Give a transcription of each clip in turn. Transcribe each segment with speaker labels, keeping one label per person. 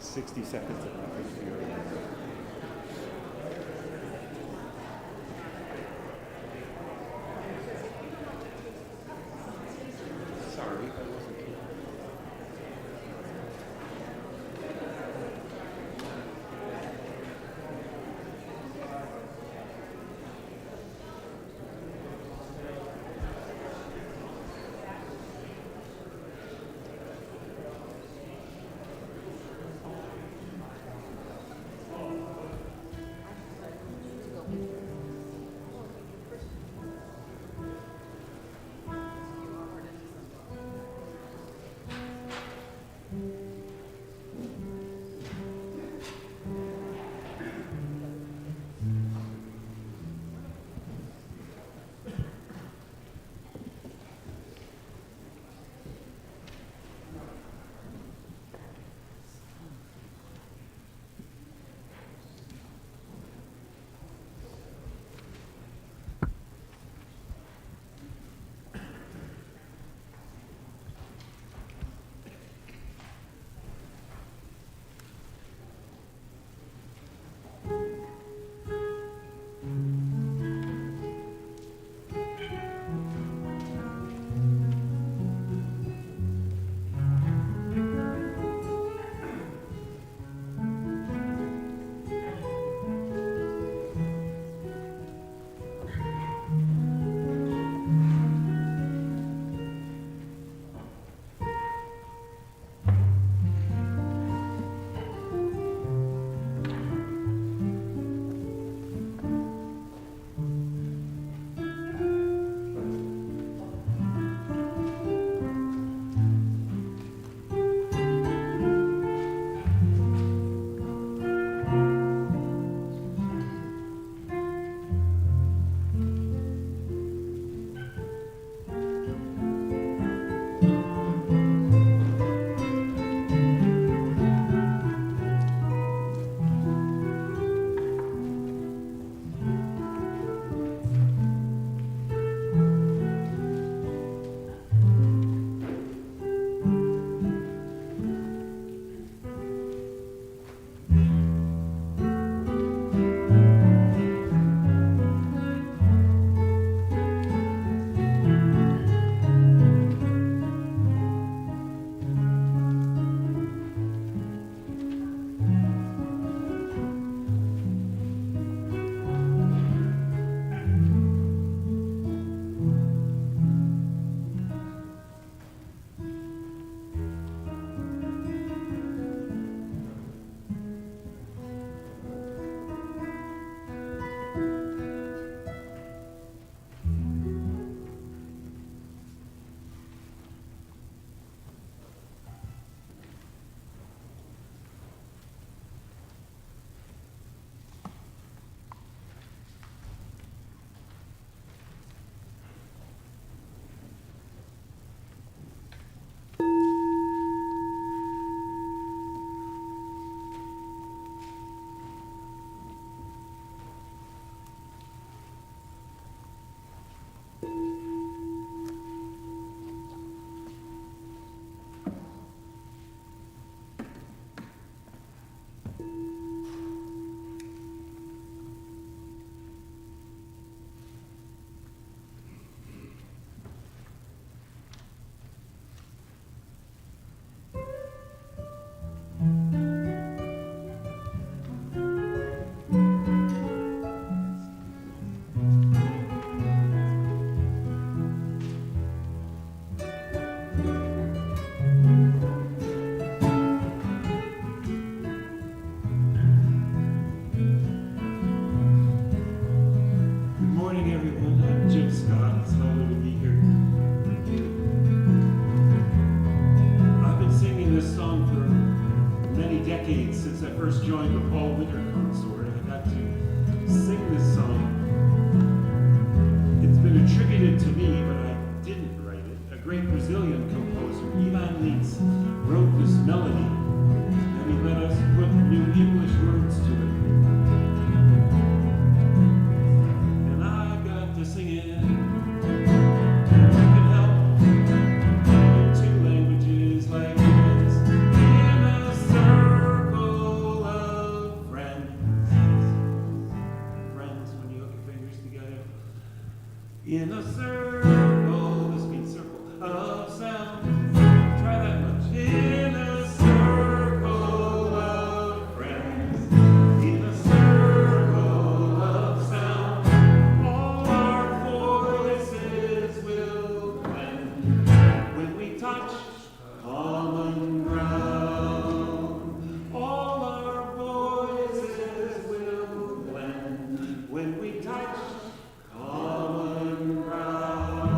Speaker 1: 60 seconds of nothing for your Sorry, I wasn't kidding.
Speaker 2: Circle
Speaker 1: of sound. Try that much. In a circle of friends, in a circle of sound, all our voices will blend when we touch common ground. All our voices will blend when we touch common ground.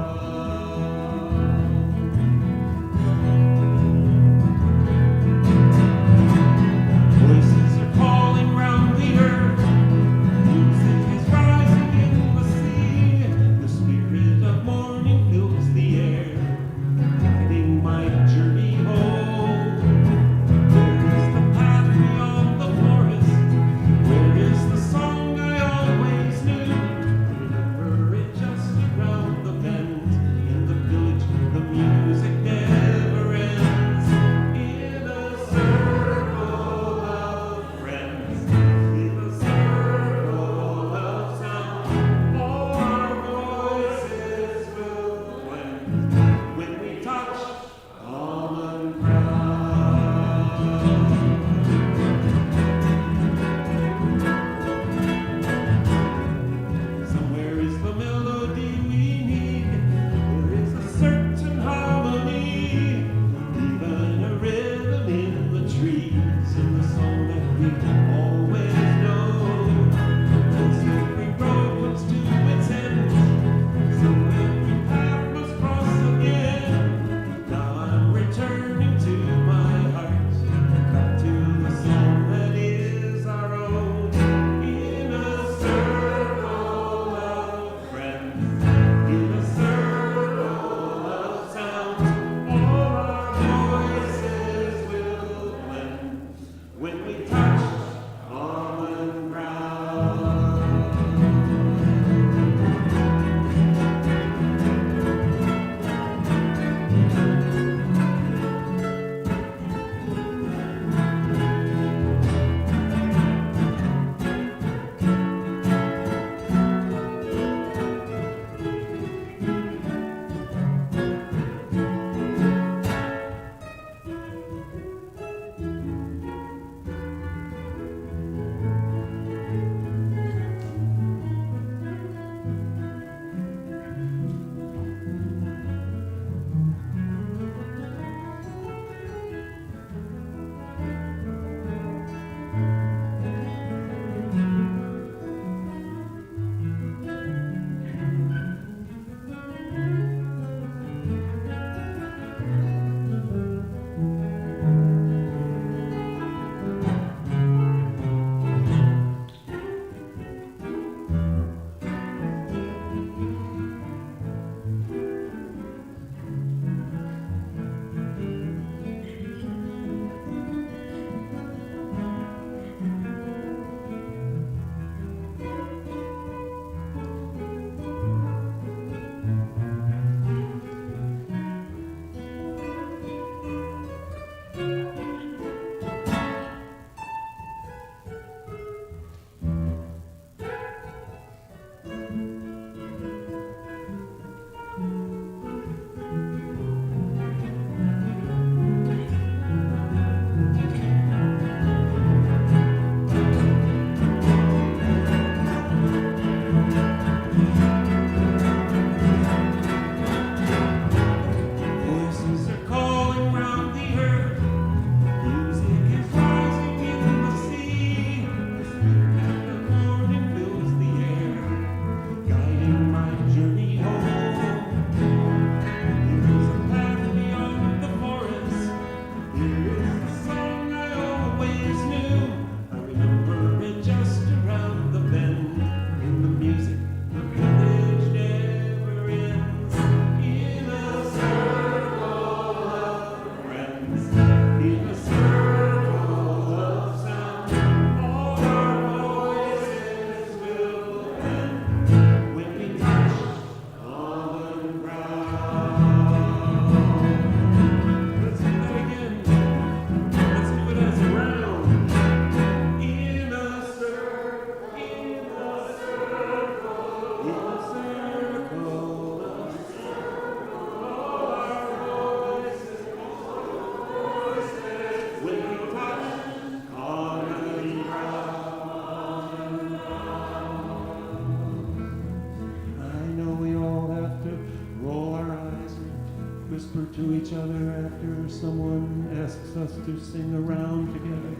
Speaker 1: to each other after someone asks us to sing around together.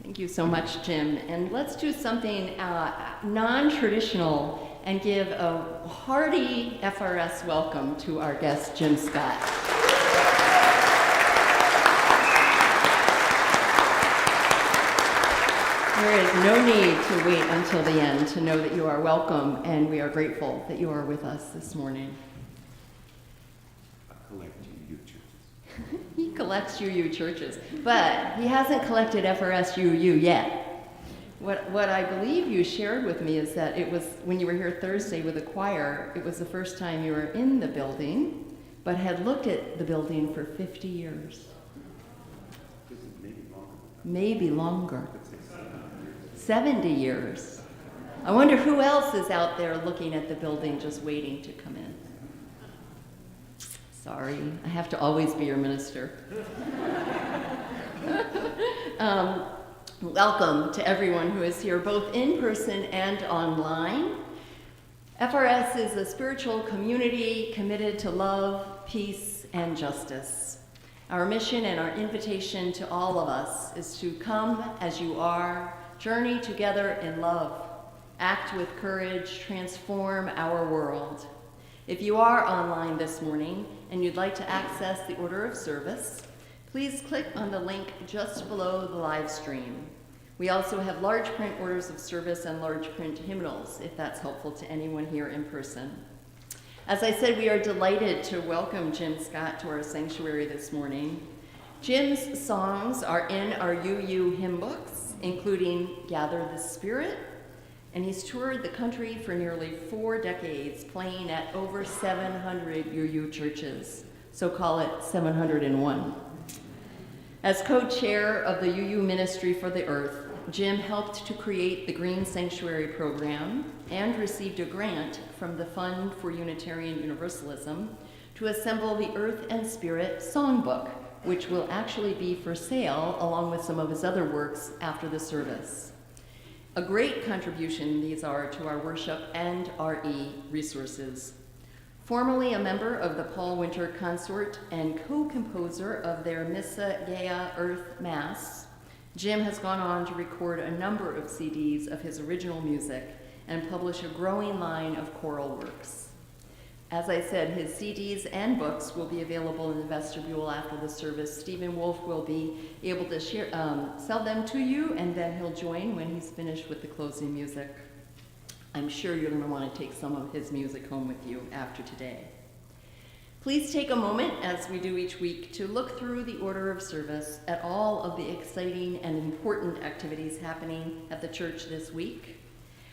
Speaker 2: Thank you so much, Jim. And let's do something non-traditional and give a hearty FRS welcome to our guest, Jim Scott. There is no need to wait until the end to know that you are welcome, and we are grateful that you are with us this morning. He collects UU churches, but he hasn't collected FRS UU yet. What I believe you shared with me is that it was when you were here Thursday with the choir, it was the first time you were in the building, but had looked at the building for 50 years. Maybe longer. 70 years. I wonder who else is out there looking at the building just waiting to come in. Sorry, I have to always be your minister. Welcome to everyone who is here, both in person and online. FRS is a spiritual community committed to love, peace, and justice. Our mission and our invitation to all of us is to come as you are, journey together in love, act with courage, transform our world. If you are online this morning and you'd like to access the order of service, please click on the link just below the live stream. We also have large print orders of service and large print hymnals, if that's helpful to anyone here in person. As I said, we are delighted to welcome Jim Scott to our sanctuary this morning. Jim's songs are in our UU hymn books, including Gather the Spirit, and he's toured the country for nearly 4 decades, playing at over 700 UU churches, so call it 701. As co-chair of the UU Ministry for the Earth, Jim helped to create the Green Sanctuary program and received a grant from the Fund for Unitarian Universalism to assemble the Earth and Spirit songbook, which will actually be for sale along with some of his other works after the service. A great contribution these are to our worship and RE resources. Formerly a member of the Paul Winter Consort and co-composer of their Missa Gea Earth Mass, Jim has gone on to record a number of CDs of his original music and publish a growing line of choral works. As I said, his CDs and books will be available in the vestibule after the service. Stephen Wolf will be able to sell them to you, and then he'll join when he's finished with the closing music. I'm sure you're going to want to take some of his music home with you after today. Please take a moment, as we do each week, to look through the order of service at all of the exciting and important activities happening at the church this week.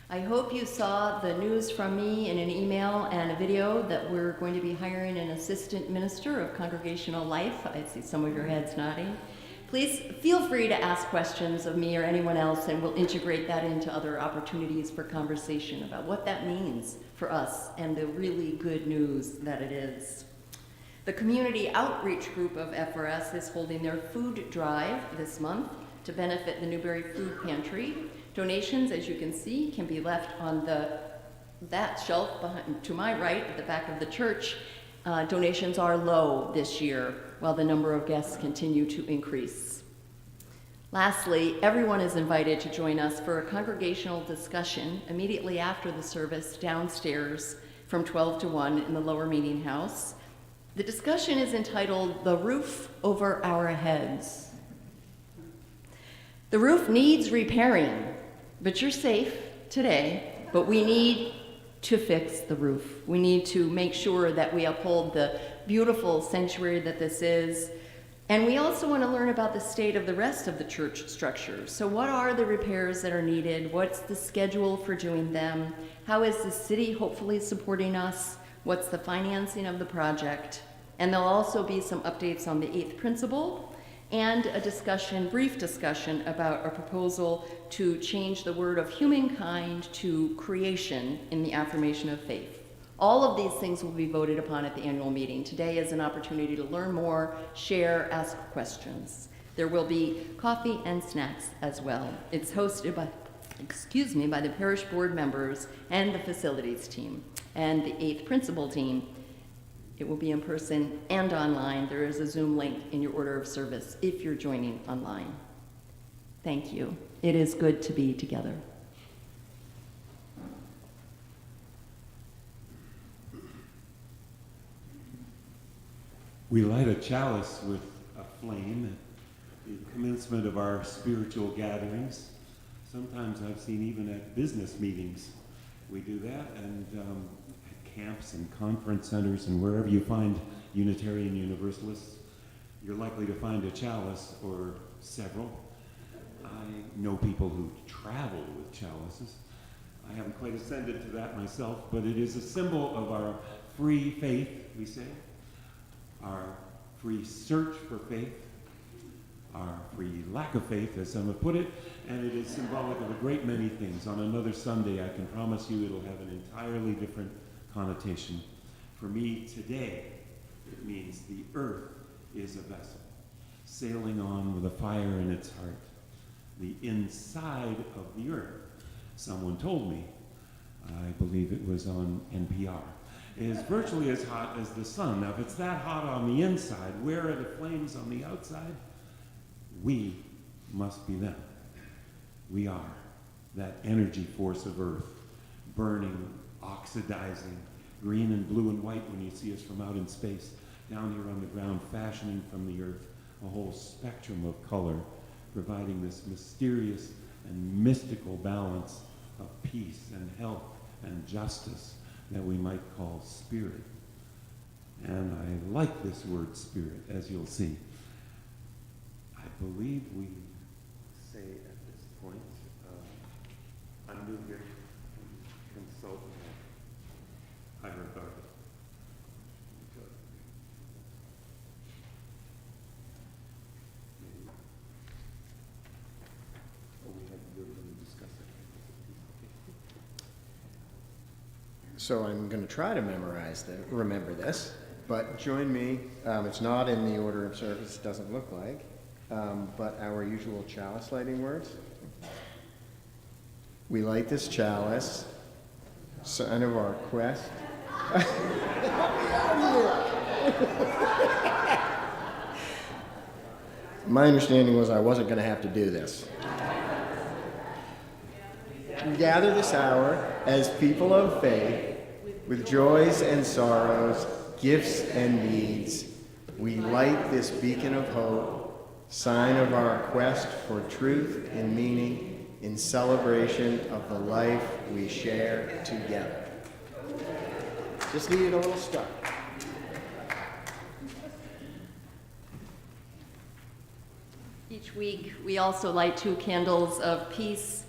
Speaker 2: I hope you saw the news from me in an email and a video that we're going to be hiring an assistant minister of congregational life. I see some of your heads nodding. Please feel free to ask questions of me or anyone else, and we'll integrate that into other opportunities for conversation about what that means for us and the really good news that it is. The community outreach group of FRS is holding their food drive this month to benefit the Newberry Food Pantry. Donations, as you can see, can be left on that shelf behind, to my right at the back of the church. Donations are low this year, while the number of guests continue to increase. Lastly, everyone is invited to join us for a congregational discussion immediately after the service downstairs from 12 to 1 in the lower meeting house. The discussion is entitled "The Roof Over Our Heads." The roof needs repairing, but you're safe today, but we need to fix the roof. We need to make sure that we uphold the beautiful sanctuary that this is. And we also want to learn about the state of the rest of the church structure. So what are the repairs that are needed? What's the schedule for doing them? How is the city hopefully supporting us? What's the financing of the project? And there'll also be some updates on the 8th principle and a brief discussion about a proposal to change the word of humankind to creation in the affirmation of faith. All of these things will be voted upon at the annual meeting. Today is an opportunity to learn more, share, ask questions. There will be coffee and snacks as well. It's hosted by the parish board members and the facilities team and the 8th principal team. It will be in person and online. There is a Zoom link in your order of service if you're joining online. Thank you. It is good to be together.
Speaker 1: We light a chalice with a flame at the commencement of our spiritual gatherings. Sometimes I've seen even at business meetings we do that, and at camps and conference centers and wherever you find Unitarian Universalists, you're likely to find a chalice or several. I know people who travel with chalices. I haven't quite ascended to that myself, but it is a symbol of our free faith, we say, our free search for faith, our free lack of faith, as some have put it, and it is symbolic of a great many things. On another Sunday, I can promise you it'll have an entirely different connotation. For me today, it means the earth is a vessel, sailing on with a fire in its heart. The inside of the earth, someone told me, I believe it was on NPR, is virtually as hot as the sun. Now, if it's that hot on the inside, where are the flames on the outside? We must be them. We are that energy force of earth, burning, oxidizing, green and blue and white when you see us from out in space, down here on the ground, fashioning from the earth a whole spectrum of color, providing this mysterious and mystical balance of peace and health and justice that we might call spirit. And I like this word spirit, as you'll see. I believe we say at this point, I'm new here, consult. I heard about it.
Speaker 3: So I'm going to try to remember this, but join me. It's not in the order of service, doesn't look like, but our usual chalice lighting words. We light this chalice, sign of our quest. My understanding was I wasn't going to have to do this. We gather this hour as people of faith, with joys and sorrows, gifts and needs. We light this beacon of hope, sign of our quest for truth and meaning in celebration of the life we share together. Just needed a little start.
Speaker 2: Each week, we also light 2 candles of peace,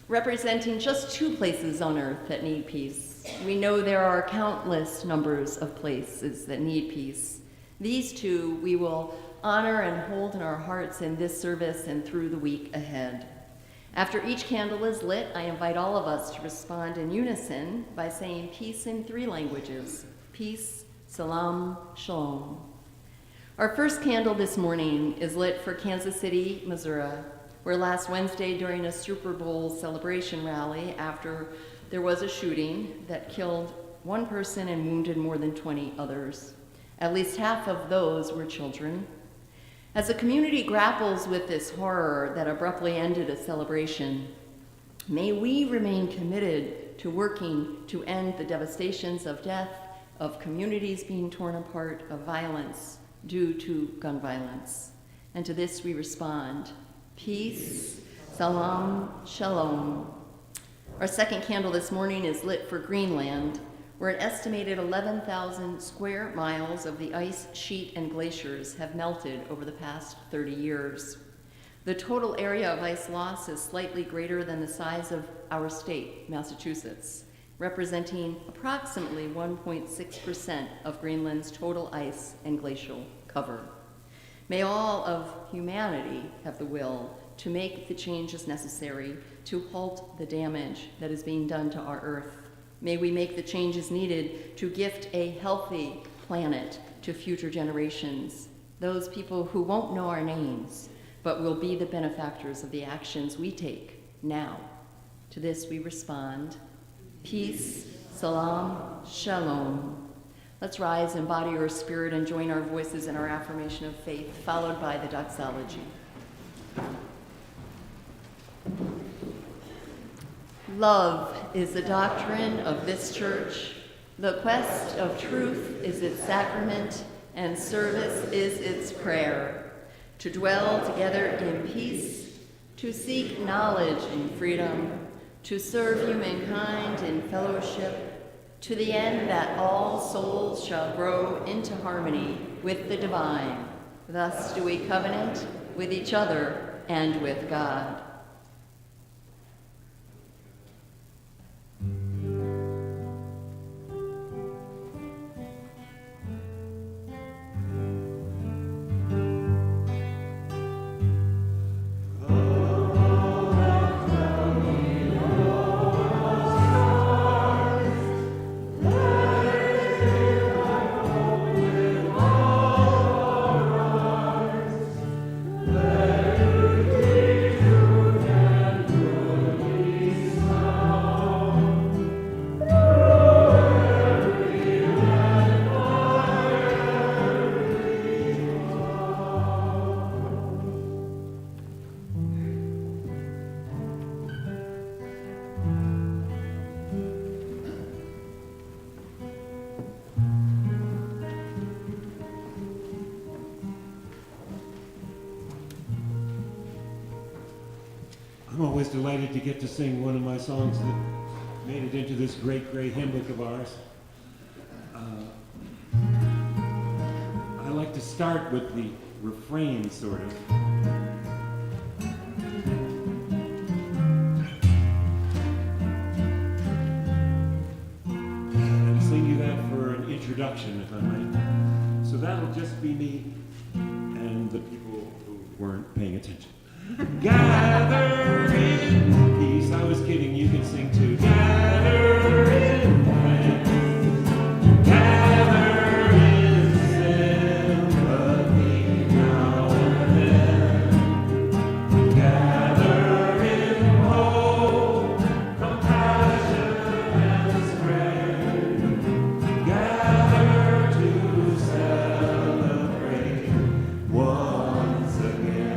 Speaker 2: representing just 2 places on earth that need peace. We know there are countless numbers of places that need peace. These 2 we will honor and hold in our hearts in this service and through the week ahead. After each candle is lit, I invite all of us to respond in unison by saying peace in 3 languages: peace, salam, shalom. Our first candle this morning is lit for Kansas City, Missouri, where last Wednesday during a Super Bowl celebration rally, after there was a shooting that killed 1 person and wounded more than 20 others. At least half of those were children. As the community grapples with this horror that abruptly ended a celebration, may we remain committed to working to end the devastations of death, of communities being torn apart, of violence due to gun violence. And to this we respond, peace, salam, shalom. Our second candle this morning is lit for Greenland, where an estimated 11,000 square miles of the ice sheet and glaciers have melted over the past 30 years. The total area of ice loss is slightly greater than the size of our state, Massachusetts, representing approximately 1.6% of Greenland's total ice and glacial cover. May all of humanity have the will to make the changes necessary to halt the damage that is being done to our earth. May we make the changes needed to gift a healthy planet to future generations, those people who won't know our names, but will be the benefactors of the actions we take now. To this we respond, peace, salam, shalom. Let's rise, embody our spirit, and join our voices in our affirmation of faith, followed by the doxology. Love is the doctrine of this church. The quest of truth is its sacrament, and service is its prayer. To dwell together in peace, to seek knowledge in freedom, to serve humankind in fellowship, to the end that all souls shall grow into harmony with the divine. Thus do we covenant with each other and with God.
Speaker 1: I'm always delighted to get to sing one of my songs that made it into this great, great hymn book of ours. I like to start with the refrain, sort of. And sing you that for an introduction, if I might. So that'll just be me and the people who weren't paying attention. Gather in peace. I was kidding, you can sing too. Gather in praise. Gather in sympathy now and then. Gather in hope, compassion and strength. Gather to celebrate once again.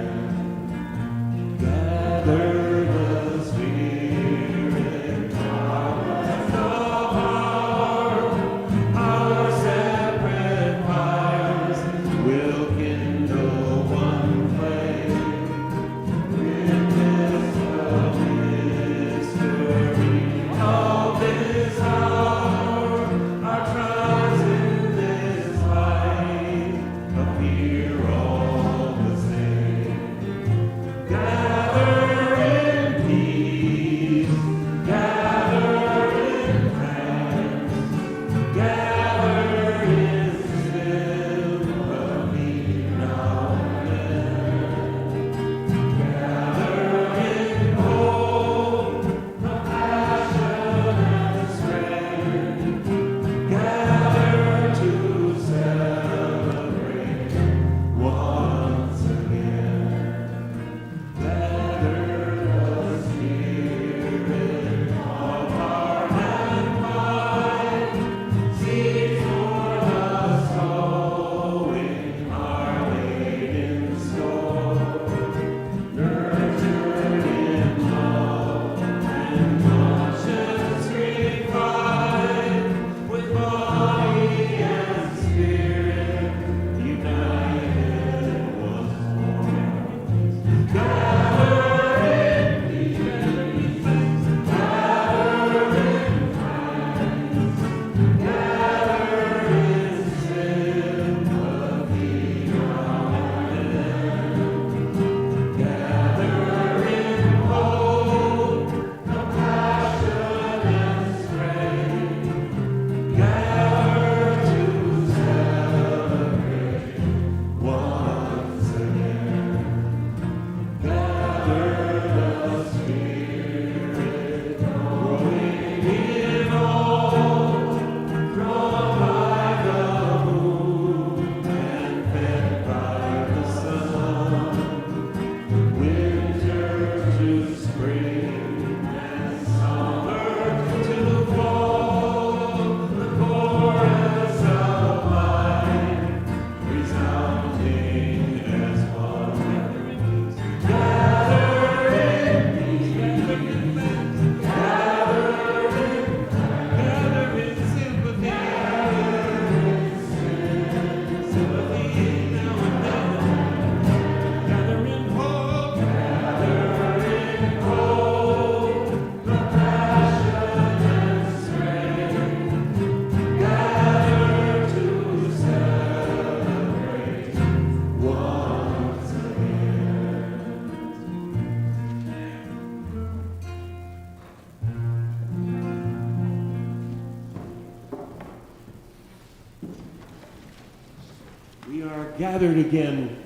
Speaker 1: gathered again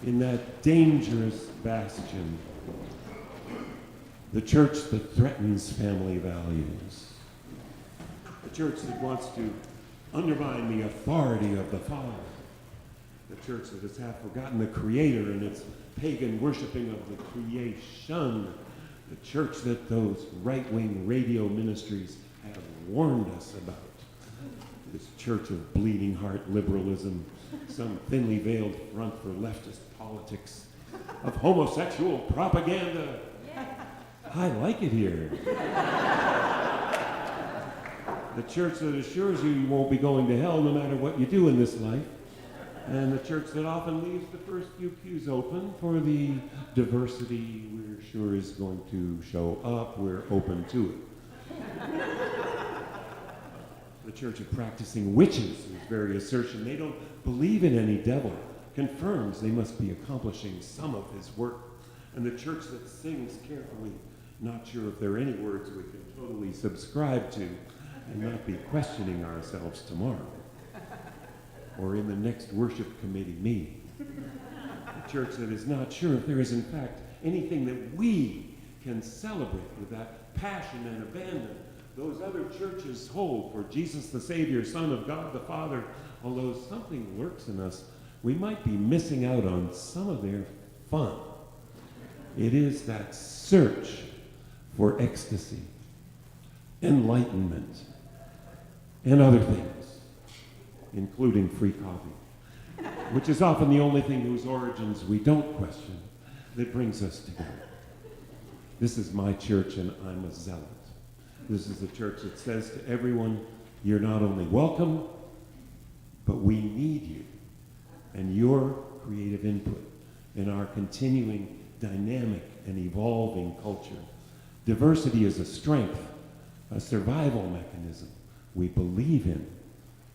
Speaker 1: in that dangerous bastion, the church that threatens family values, the church that wants to undermine the authority of the Father, the church that has half forgotten the Creator and its pagan worshiping of the creation, the church that those right-wing radio ministries have warned us about, this church of bleeding heart liberalism, some thinly veiled front for leftist politics, of homosexual propaganda. I like it here. The church that assures you won't be going to hell no matter what you do in this life. And the church that often leaves the first few pews open for the diversity we're sure is going to show up. We're open to it. The church of practicing witches, whose very assertion they don't believe in any devil, confirms they must be accomplishing some of his work. And the church that sings carefully, not sure if there are any words we can totally subscribe to and not be questioning ourselves tomorrow or in the next worship committee meeting. A church that is not sure if there is in fact anything that we can celebrate with that passion and abandon those other churches hold for Jesus the Savior, Son of God the Father. Although something lurks in us, we might be missing out on some of their fun. It is that search for ecstasy, enlightenment, and other things, including free coffee, which is often the only thing whose origins we don't question that brings us together. This is my church, and I'm a zealot. This is a church that says to everyone, you're not only welcome, but we need you and your creative input in our continuing dynamic and evolving culture. Diversity is a strength, a survival mechanism we believe in.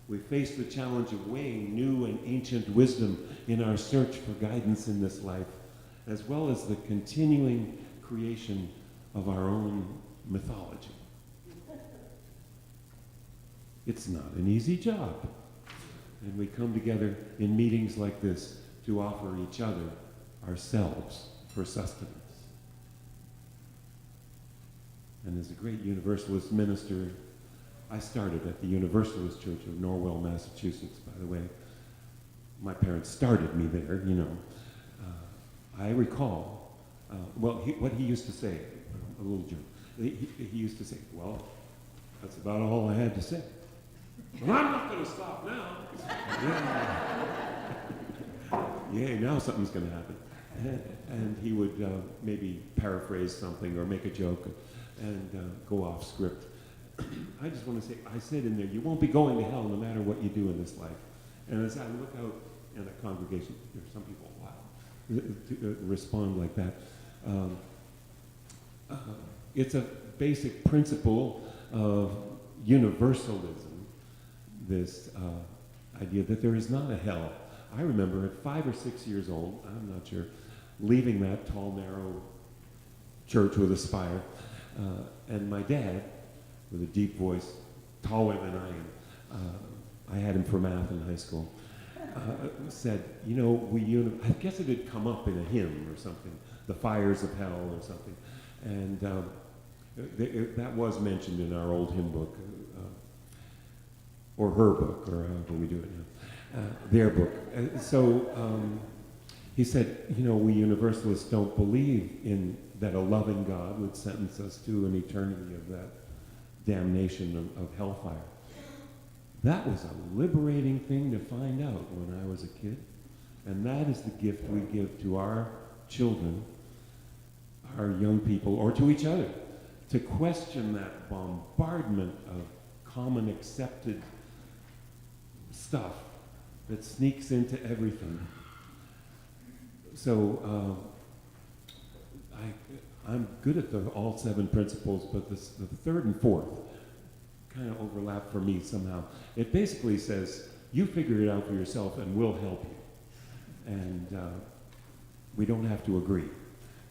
Speaker 1: We face the challenge of weighing new and ancient wisdom in our search for guidance in this life, as well as the continuing creation of our own mythology. It's not an easy job. And we come together in meetings like this to offer each other ourselves for sustenance. And as a great Universalist minister, I started at the Universalist Church of Norwell, Massachusetts, by the way. My parents started me there, you know. I recall, what he used to say, a little joke. He used to say, well, that's about all I had to say. Well, I'm not going to stop now. Yeah, now something's going to happen. And he would maybe paraphrase something or make a joke and go off script. I just want to say, I said in there, you won't be going to hell no matter what you do in this life. And as I look out in a congregation, there are some people, wow, respond like that. It's a basic principle of universalism, this idea that there is not a hell. I remember at 5 or 6 years old, I'm not sure, leaving that tall, narrow church with a spire, and my dad, with a deep voice, taller than I am, I had him for math in high school, said, you know, I guess it had come up in a hymn or something, the fires of hell or something, and that was mentioned in our old hymn book, or her book, or however we do it now, their book. He said, you know, we Universalists don't believe in that a loving God would sentence us to an eternity of that damnation of hellfire. That was a liberating thing to find out when I was a kid. And that is the gift we give to our children, our young people, or to each other, to question that bombardment of common accepted stuff that sneaks into everything. So I'm good at all 7 principles, but the third and fourth kind of overlap for me somehow. It basically says, you figure it out for yourself and we'll help you. And we don't have to agree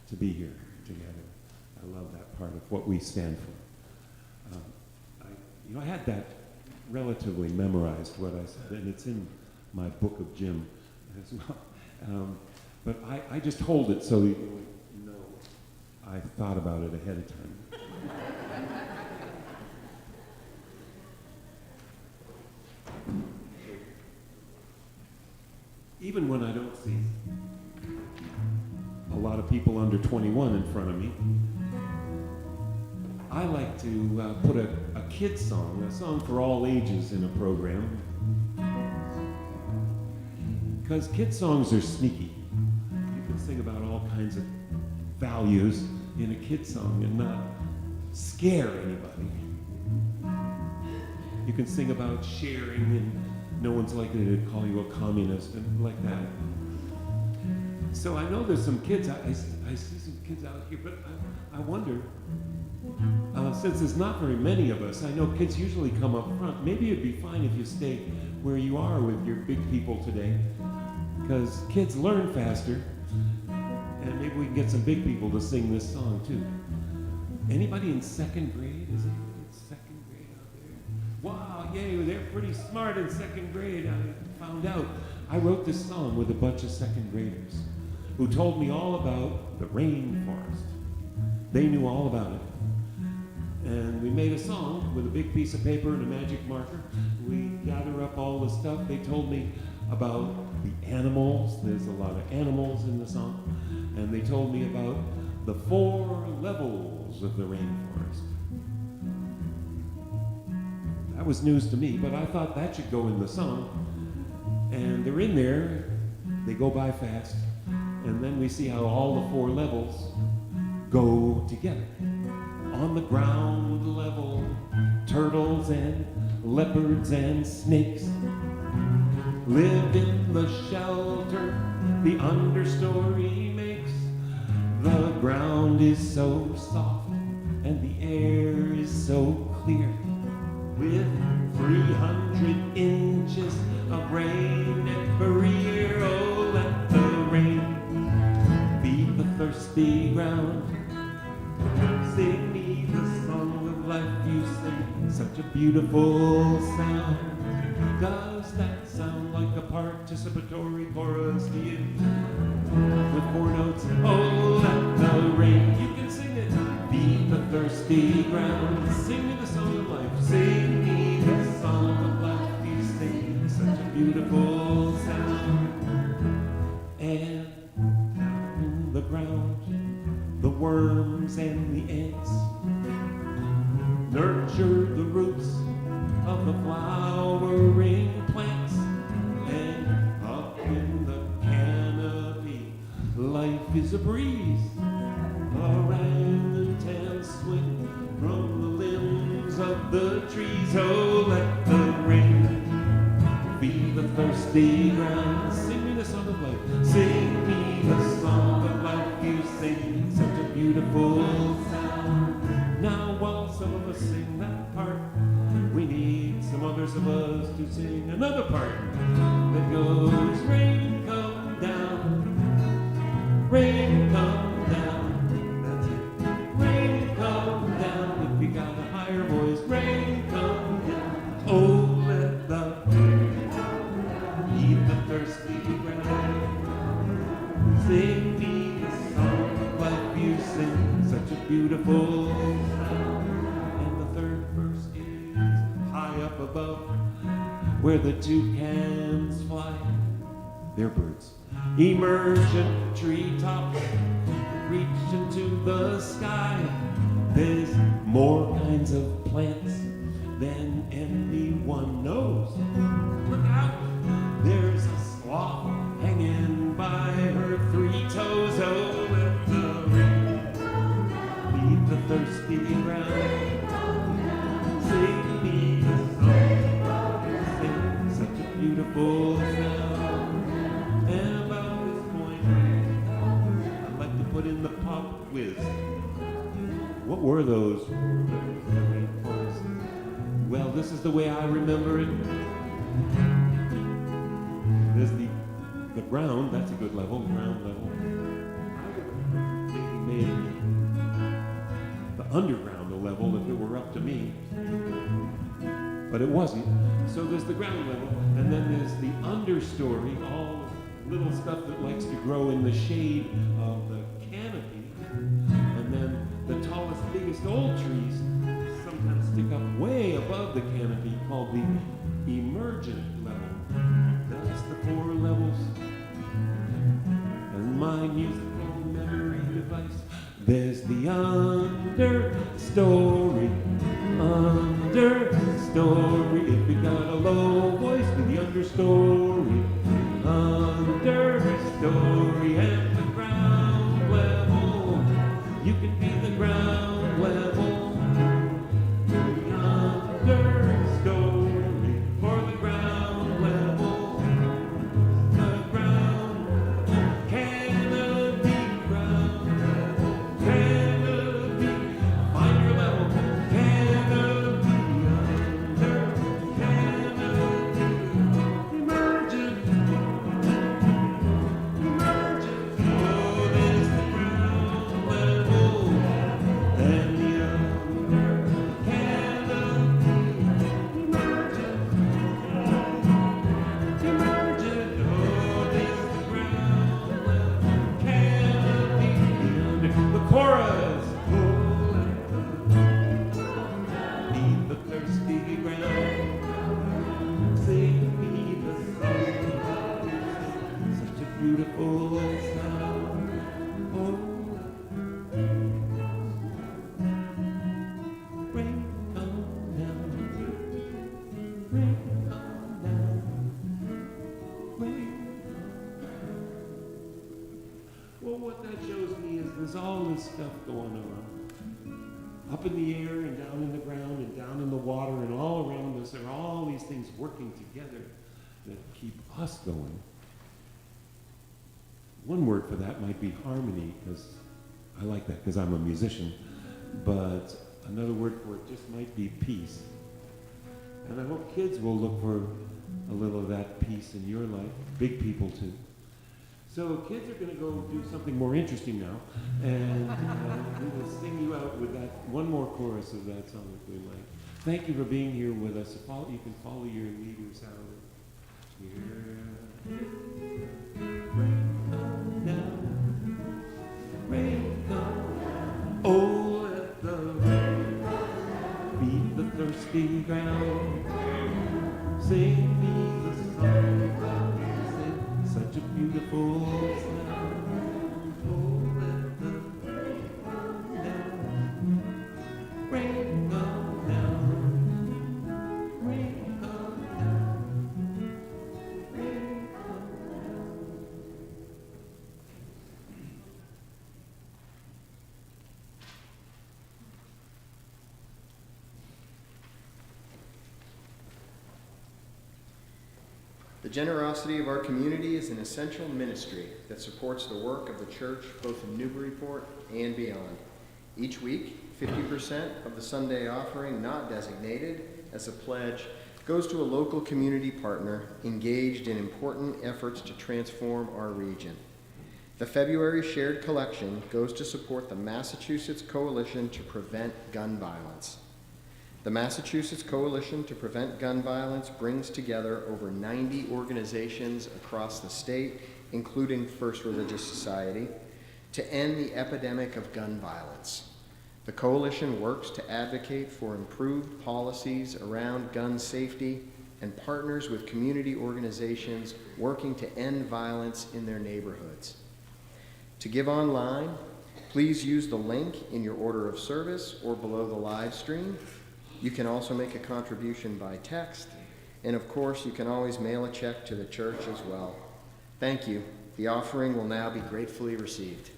Speaker 1: to be here together. I love that part of what we stand for. I had that relatively memorized, what I said, and it's in my book of Jim as well. But I just hold it so you know I thought about it ahead of time. Even when I don't see a lot of people under 21 in front of me, I like to put a kid song, a song for all ages in a program. Because kid songs are sneaky. You can sing about all kinds of values in a kid song and not scare anybody. You can sing about sharing and no one's likely to call you a communist and like that. So I know there's some kids, I see some kids out here, but I wonder, since there's not very many of us, I know kids usually come up front. Maybe it'd be fine if you stay where you are with your big people today, because kids learn faster, and maybe we can get some big people to sing this song too. Anybody in second grade? Is it second grade out there? Wow, yay, they're pretty smart in second grade. I found out. I wrote this song with a bunch of second graders who told me all about the rainforest. They knew all about it. And we made a song with a big piece of paper and a magic marker. We gather up all the stuff. They told me about the animals. There's a lot of animals in the song. And they told me about the 4 levels of the rainforest. That was news to me, but I thought that should go in the song. And they're in there. They go by fast. And then we see how all the 4 levels go together. On the ground level, turtles and leopards and snakes live in the shelter the understory makes. The ground is so soft and the air is so clear, with 300 inches of rain every year. Oh, let the rain feed the thirsty ground. Sing me the song of life you sing, such a beautiful sound. Does that sound like a participatory chorus to you? With 4 notes, oh, let the rain, you can sing it. Feed the thirsty ground, sing me the song of life. Sing me the song of life you sing, such a beautiful sound. And down in the ground, the worms and the ants nurture the roots of the flowering plants. And up in the canopy, life is a breeze. Orangutans swing from the limbs of the trees. Oh, let the rain feed the thirsty ground. Sing me the song of life. Sing me the song of life you sing, such a beautiful sound. Now while some of us sing that part, we need some others of us to sing another part that goes, rain come down, rain come down. That's it. Rain come down. If you got a higher voice, rain come down. Oh, let the rain come down, feed the thirsty ground. Sing me the song of life you sing, such a beautiful sound. And the 3rd verse is high up above, where the toucans fly. They're birds. Emergent treetops reach into the sky. There's more kinds of plants than anyone knows. Look out! There's a sloth hanging by her 3 toes. Oh, let the rain feed the thirsty ground. Sing me the song, sing such a beautiful sound. And about this point, I'd like to put in the pop quiz. What were those rainforests? Well, this is the way I remember it. There's the ground, that's a good level, ground level. I would maybe made the underground a level if it were up to me. but it wasn't. So there's the ground level, and then there's the understory, all little stuff that likes to grow in the shade of the canopy. And then the tallest, biggest old trees sometimes stick up way above the canopy, called the emergent level. That's the 4 levels. And my musical memory device, there's the understory, understory. If you got a low voice, be the understory, understory. And the ground level, you can be the ground level. The understory for the ground level. The ground canopy, ground level canopy. Find your level. Canopy, under canopy. Emergent, emergent. Oh, there's the ground level and the under canopy. Emergent, emergent. Oh, there's the ground level canopy. The chorus. Beneath the thirsty ground, sing me the song. Such a beautiful sound. Oh, rain come down, rain come down, rain. Well, what that shows me is there's all this stuff going on. Up in the air and down in the ground and down in the water and all around us, there are all these things working together that keep us going. One word for that might be harmony, because I like that because I'm a musician. But another word for it just might be peace. And I hope kids will look for a little of that peace in your life, big people too. So kids are going to go do something more interesting now, and we will sing you out with that one more chorus of that song if we like. Thank you for being here with us. You can follow your leaders out here. Rain come down, rain come down. Oh, let the rain beat the thirsty ground. Sing me the song. Such a beautiful sound. Oh, let the rain come down, rain come down, rain come down, rain come down.
Speaker 3: The generosity of our community is an essential ministry that supports the work of the church both in Newburyport and beyond. Each week, 50% of the Sunday offering not designated as a pledge goes to a local community partner engaged in important efforts to transform our region. The February shared collection goes to support the Massachusetts Coalition to Prevent Gun Violence. The Massachusetts Coalition to Prevent Gun Violence brings together over 90 organizations across the state, including First Religious Society, to end the epidemic of gun violence. The coalition works to advocate for improved policies around gun safety and partners with community organizations working to end violence in their neighborhoods. To give online, please use the link in your order of service or below the live stream. You can also make a contribution by text, and of course, you can always mail a check to the church as well. Thank you. The offering will now be gratefully received.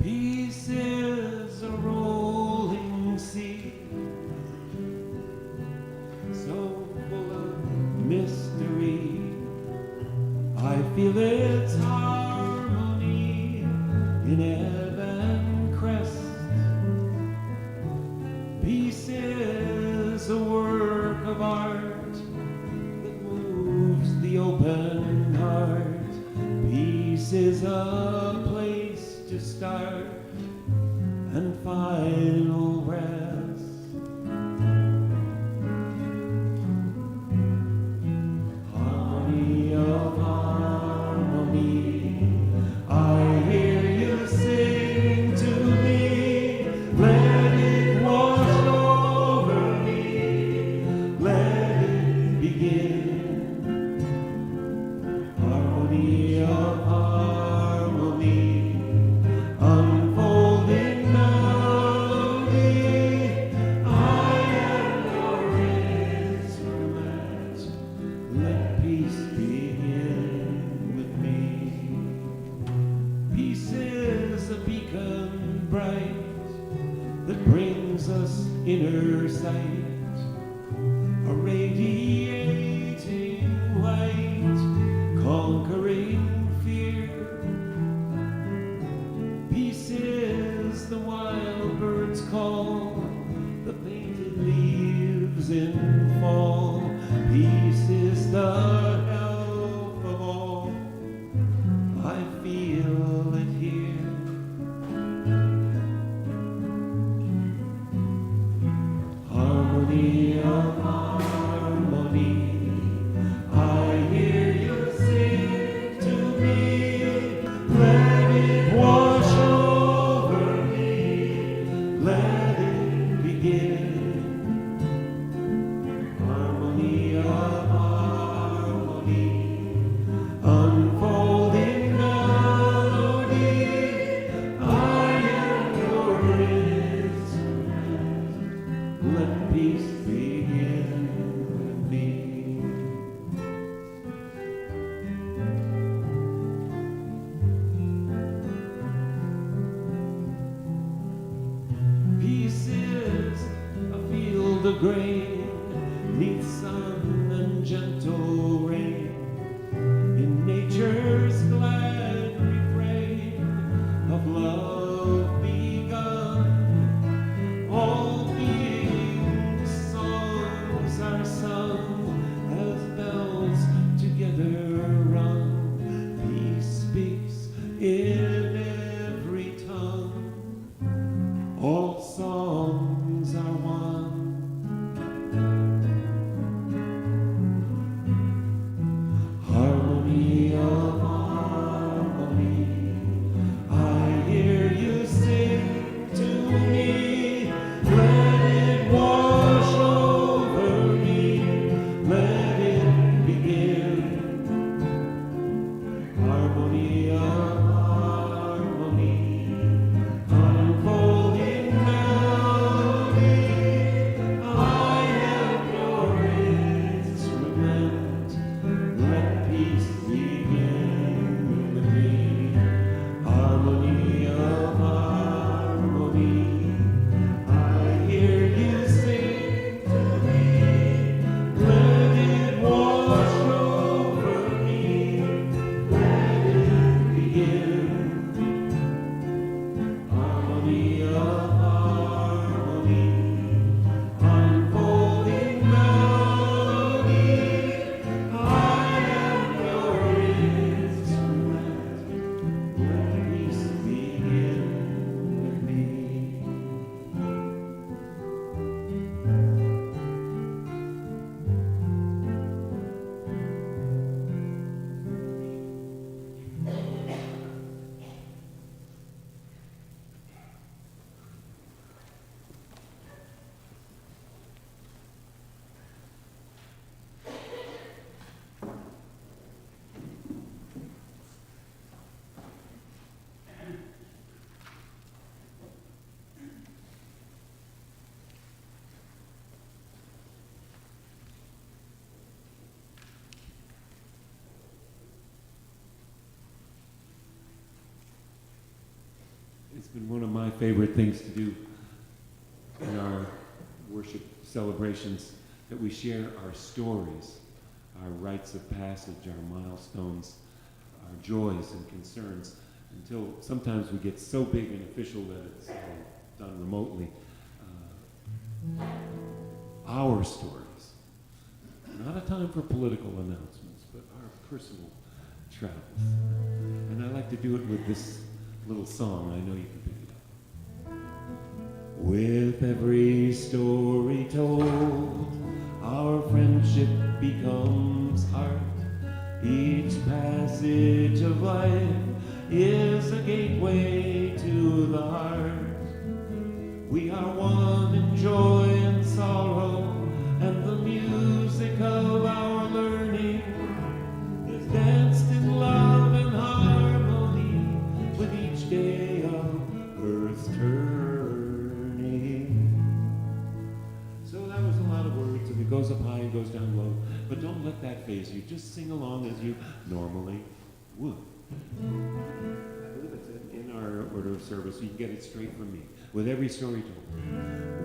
Speaker 1: Peace is a rolling sea, so full of mystery. I feel its harmony in ebb and crest. Peace of art that moves the open heart. Peace is a place to start and final rest. Harmony of harmony, I hear you sing to me. Let it wash over me, let it begin. Harmony of harmony, unfolding melody. I am your instrument. Let peace begin with me. Peace is a beacon bright that brings us inner sight, a radiating light, conquering fear. Peace is the wild bird's call, the painted leaves in fall. Peace is the health of all. I feel it here. Harmony of harmony, I hear you sing to me. Let it wash over me, let it begin. Harmony of harmony, unfolding melody. I am your instrument. Let peace begin with me. Peace is a field of grain, neath sun and gentle rain, in nature's glad refrain of love begun. All beings' songs are sung as bells together rung. Peace speaks in every tongue. All songs are one. Harmony of harmony, I hear you sing to me. Let it wash over me, let it begin. Harmony of harmony, unfolding melody. I am your instrument. Let peace begin with me. Harmony of harmony, I hear you sing to me. Let it wash over me, let it begin. Harmony of harmony, unfolding melody. I am your instrument. Let peace begin with me. It's been one of my favorite things to do in our worship celebrations, that we share our stories, our rites of passage, our milestones, our joys and concerns, until sometimes we get so big and official that it's done remotely. Our stories, not a time for political announcements, but our personal travels. And I like to do it with this little song. I know you can pick it up. With every story told, our friendship becomes art. Each passage of life is a gateway to the heart. We are one in joy and sorrow, and the music of our learning is danced in love and harmony with each day of Earth's turning. So that was a lot of words, and it goes up high and goes down low, but don't let that faze you. Just sing along as you normally would. I believe it's in our order of service, so you can get it straight from me. With every story told.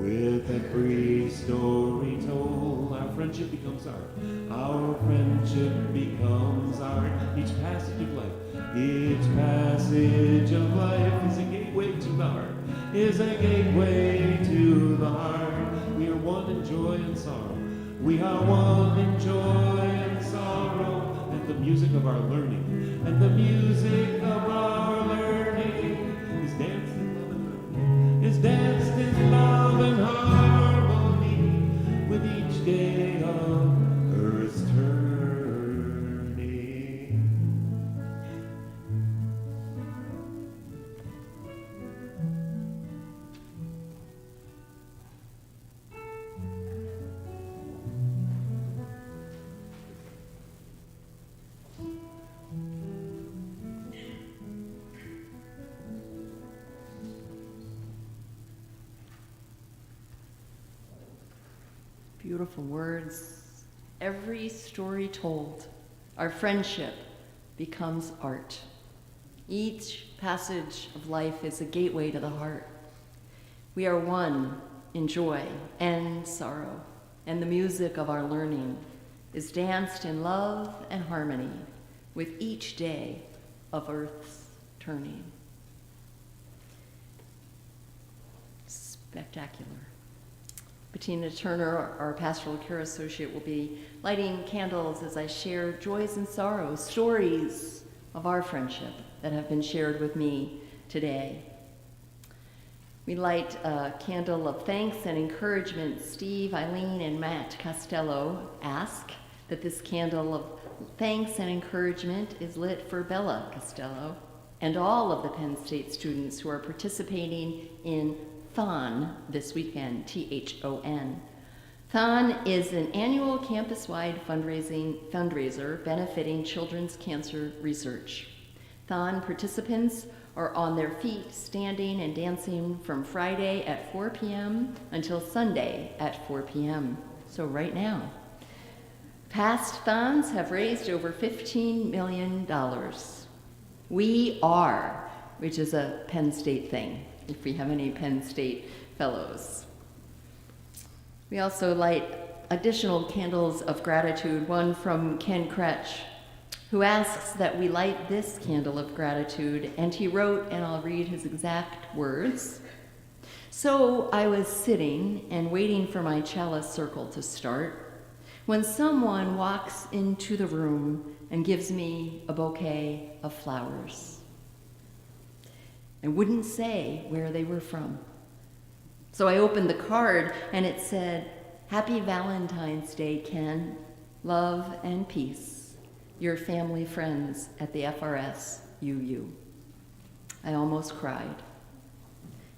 Speaker 1: With every story told, our friendship becomes art. Our friendship becomes art. Each passage of life, each passage of life is a gateway to the heart. Is a gateway to the heart. We are one in joy and sorrow. We are one in joy and sorrow. And the music of our learning, and the music of our learning is danced in love and harmony. Is danced in love and harmony with each day of Earth's turning.
Speaker 2: Beautiful words. Every story told, our friendship becomes art. Each passage of life is a gateway to the heart. We are one in joy and sorrow, and the music of our learning is danced in love and harmony with each day of Earth's turning. Spectacular. Bettina Turner, our pastoral care associate, will be lighting candles as I share joys and sorrows, stories of our friendship that have been shared with me today. We light a candle of thanks and encouragement. Steve, Eileen, and Matt Costello ask that this candle of thanks and encouragement is lit for Bella Costello and all of the Penn State students who are participating in Thon this weekend, T-H-O-N. Thon is an annual campus-wide fundraiser benefiting children's cancer research. Thon participants are on their feet, standing and dancing from Friday at 4 p.m. until Sunday at 4 p.m., so right now. Past Thons have raised over $15 million. We are, which is a Penn State thing, if we have any Penn State fellows. We also light additional candles of gratitude, one from Ken Kretsch, who asks that we light this candle of gratitude, and he wrote, and I'll read his exact words. So I was sitting and waiting for my chalice circle to start when someone walks into the room and gives me a bouquet of flowers. I wouldn't say where they were from. So I opened the card and it said, "Happy Valentine's Day, Ken. Love and peace. Your family friends at the FRS UU." I almost cried.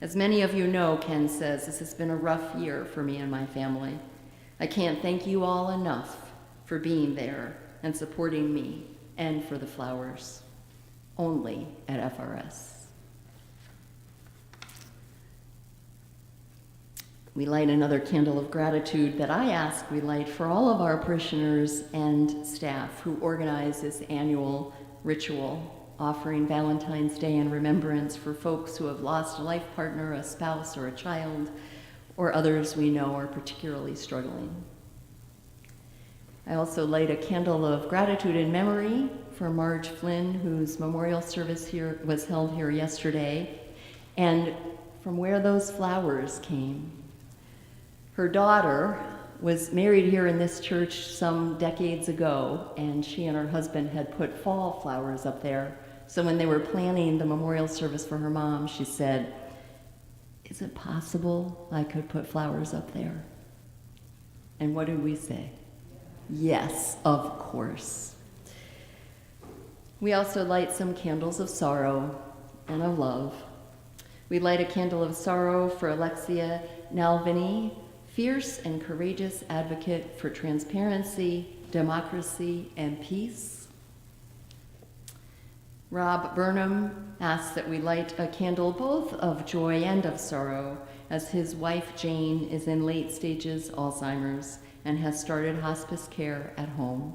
Speaker 2: As many of you know, Ken says, this has been a rough year for me and my family. I can't thank you all enough for being there and supporting me and for the flowers. Only at FRS. We light another candle of gratitude that I ask we light for all of our parishioners and staff who organize this annual ritual, offering Valentine's Day in remembrance for folks who have lost a life partner, a spouse, or a child, or others we know are particularly struggling. I also light a candle of gratitude in memory for Marge Flynn, whose memorial service here was held here yesterday, and from where those flowers came. Her daughter, was married here in this church some decades ago, and she and her husband had put fall flowers up there. So when they were planning the memorial service for her mom, she said, "Is it possible I could put flowers up there?" And what did we say? Yes, of course. We also light some candles of sorrow and of love. We light a candle of sorrow for Alexia Nalvini, fierce and courageous advocate for transparency, democracy, and peace. Rob Burnham asks that we light a candle both of joy and of sorrow, as his wife Jane is in late stages Alzheimer's and has started hospice care at home.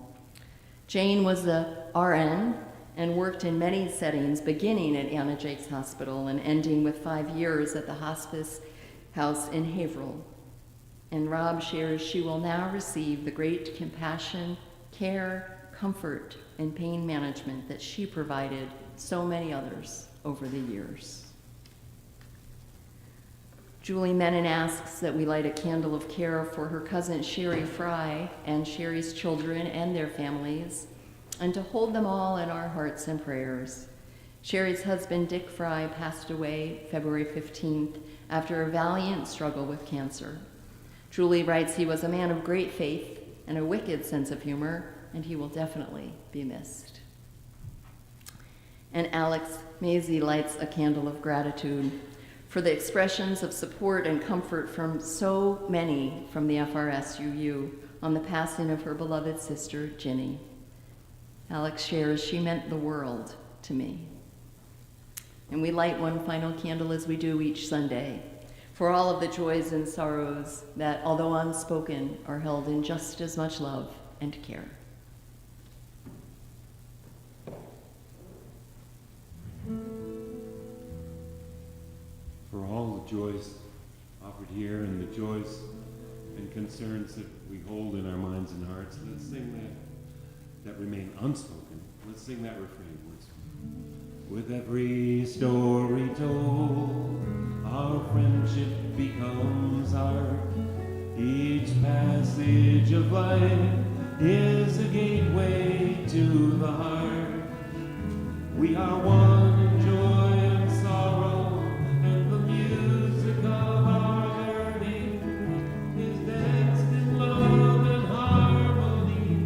Speaker 2: Jane was a RN and worked in many settings, beginning at Anna Jake's Hospital and ending with 5 years at the hospice house in Haverhill. And Rob shares she will now receive the great compassion, care, comfort, and pain management that she provided so many others over the years. Julie Menon asks that we light a candle of care for her cousin Sherry Fry and Sherry's children and their families, and to hold them all in our hearts and prayers. Sherry's husband, Dick Fry, passed away February 15th after a valiant struggle with cancer. Julie writes he was a man of great faith and a wicked sense of humor, and he will definitely be missed. And Alex Maisie lights a candle of gratitude for the expressions of support and comfort from so many from the FRSUU on the passing of her beloved sister, Ginny. Alex shares she meant the world to me. And we light one final candle as we do each Sunday for all of the joys and sorrows that, although unspoken, are held in just as much love and care.
Speaker 1: For all the joys offered here and the joys and concerns that we hold in our minds and hearts, let's sing that remain unspoken. Let's sing that refrain once. With every story told, our friendship becomes art. Each passage of life is a gateway to the heart. We are one in joy and sorrow, and the music of our learning is danced in love and harmony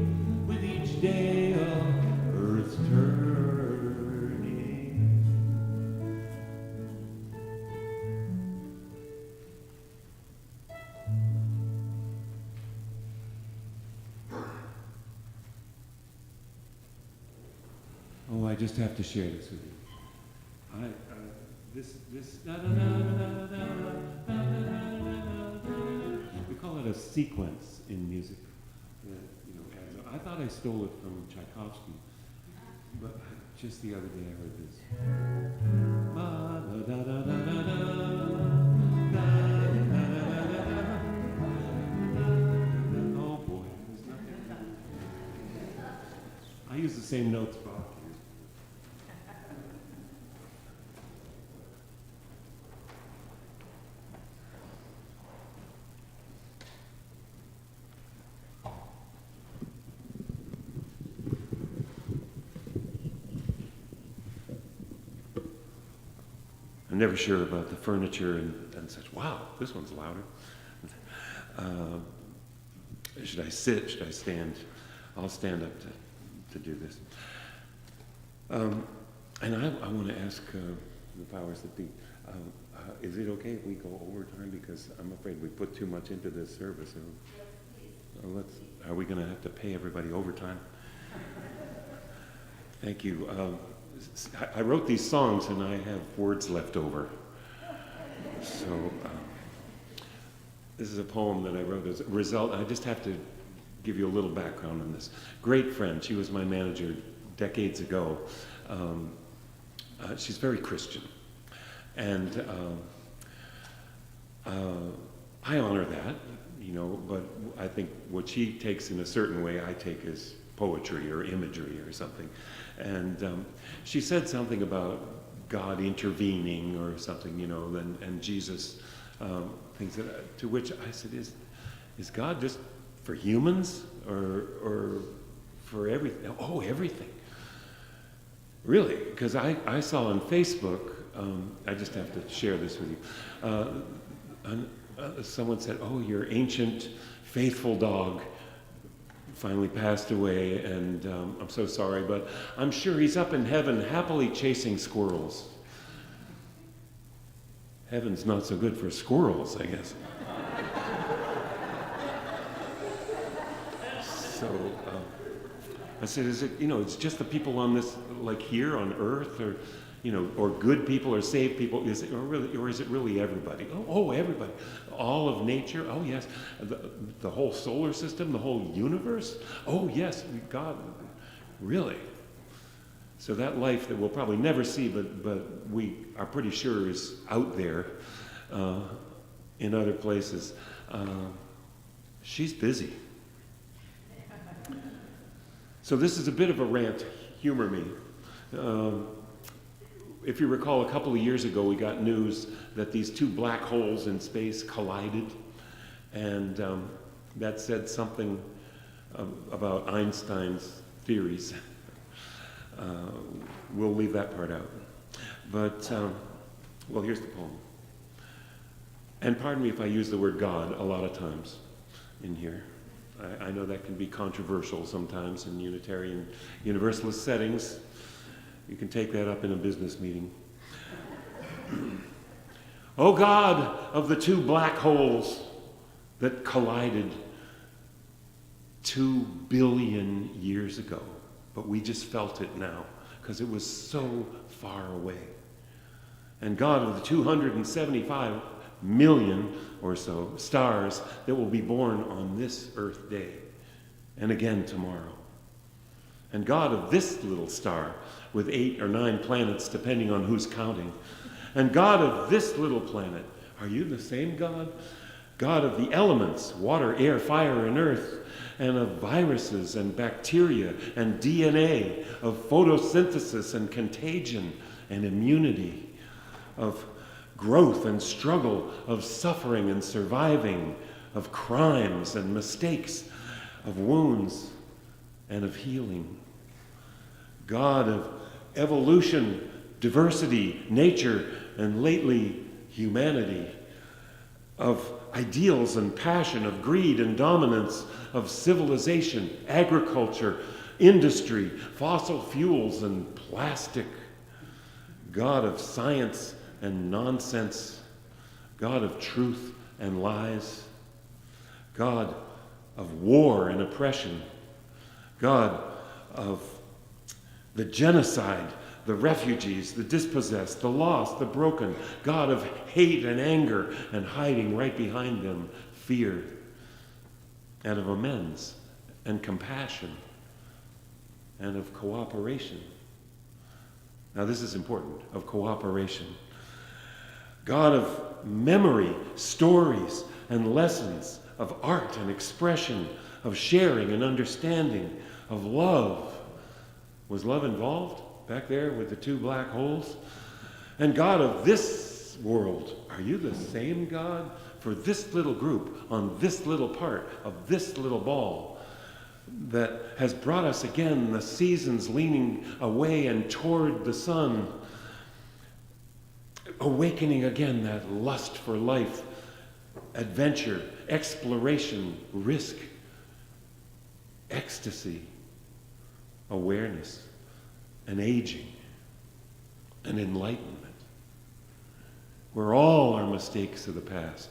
Speaker 1: with each day of earth's turning. Oh, I just have to share this with you. We call it a sequence in music. I thought I stole it from Tchaikovsky, but just the other day I heard this. Oh boy, there's nothing. I use the same notes Bach used. I'm never sure about the furniture and such. Wow, this one's louder. Should I sit? Should I stand? I'll stand up to do this. And I want to ask the powers that be, is it okay if we go overtime? Because I'm afraid we put too much into this service. Are we going to have to pay everybody overtime? Thank you. I wrote these songs and I have words left over. So this is a poem that I wrote as a result. I just have to give you a little background on this. Great friend. She was my manager decades ago. She's very Christian. And I honor that, but I think what she takes in a certain way, I take as poetry or imagery or something. And she said something about God intervening or something, and Jesus, things that, to which I said, is God just for humans or for everything? Oh, everything. Really? Because I saw on Facebook, I just have to share this with you. Someone said, oh, your ancient, faithful dog finally passed away, and I'm so sorry, but I'm sure he's up in heaven happily chasing squirrels. Heaven's not so good for squirrels, I guess. So I said, is it, it's just the people on this, like here on earth, or, or good people or saved people, or is it really everybody? Oh, everybody. All of nature? Oh, yes. The whole solar system, the whole universe? Oh, yes, God, really? So that life that we'll probably never see, but we are pretty sure is out there in other places, she's busy. So this is a bit of a rant. Humor me. If you recall, a couple of years ago, we got news that these two black holes in space collided, and that said something about Einstein's theories. We'll leave that part out. But, well, here's the poem. And pardon me if I use the word God a lot of times in here. I know that can be controversial sometimes in Unitarian Universalist settings. You can take that up in a business meeting. O God of the two black holes that collided 2 billion years ago, but we just felt it now because it was so far away. And God of the 275 million or so stars that will be born on this Earth day and again tomorrow. And God of this little star with 8 or 9 planets depending on who's counting. And God of this little planet, are you the same God? God of the elements, water, air, fire, and earth, and of viruses and bacteria and DNA, of photosynthesis and contagion and immunity, of growth and struggle, of suffering and surviving, of crimes and mistakes, of wounds and of healing. God of evolution, diversity, nature, and lately humanity, of ideals and passion, of greed and dominance, of civilization, agriculture, industry, fossil fuels, and plastic. God of science and nonsense, God of truth and lies, God of war and oppression, God of the genocide, the refugees, the dispossessed, the lost, the broken, God of hate and anger, and hiding right behind them, fear, and of amends and compassion, and of cooperation. Now this is important, of cooperation. God of memory, stories, and lessons, of art and expression, of sharing and understanding, of love. Was love involved back there with the 2 black holes? And God of this world, are you the same God for this little group on this little part of this little ball that has brought us again the seasons leaning away and toward the sun, awakening again that lust for life, adventure, exploration, risk, ecstasy, awareness, and aging, and enlightenment, where all our mistakes of the past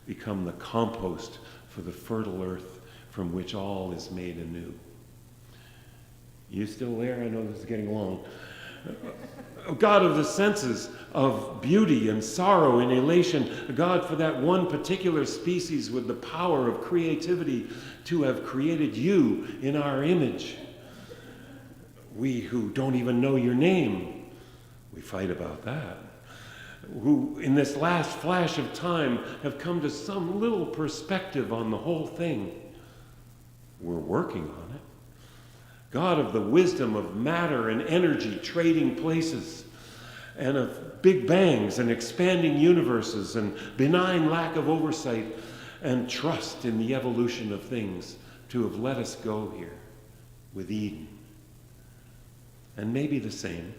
Speaker 1: become the compost for the fertile earth from which all is made anew. You still there? I know this is getting long. God of the senses, of beauty and sorrow and elation, a God for that one particular species with the power of creativity to have created you in our image. We who don't even know your name, we fight about that. Who in this last flash of time have come to some little perspective on the whole thing. We're working on it. God of the wisdom of matter and energy trading places, and of big bangs and expanding universes and benign lack of oversight, and trust in the evolution of things to have let us go here with Eden. And maybe the same,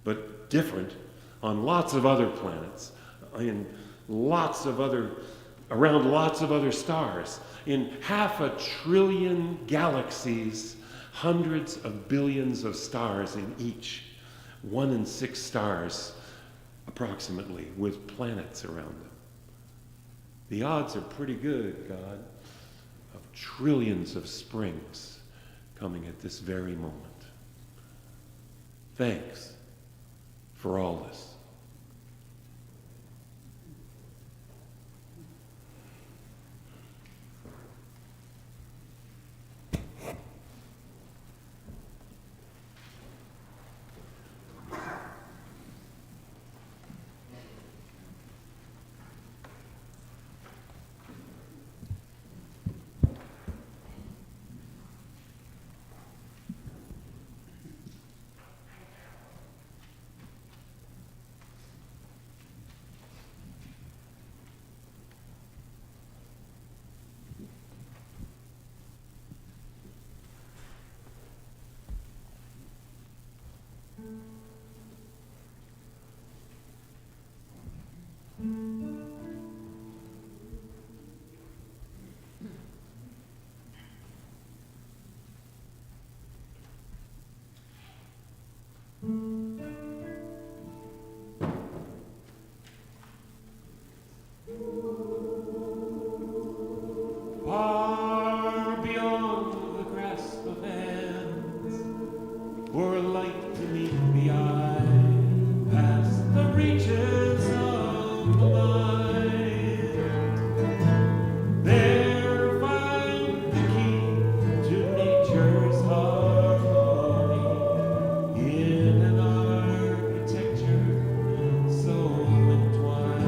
Speaker 1: but different on lots of other planets, in lots of other, around lots of other stars, in 500 billion galaxies, hundreds of billions of stars in each, 1 in 6 stars approximately, with planets around them. The odds are pretty good, God, of trillions of springs coming at this very moment. Thanks for all this. Far beyond the grasp of hands, for a light to meet the eye, past the reaches of the mind. There find the key to nature's harmony in an architecture so entwined.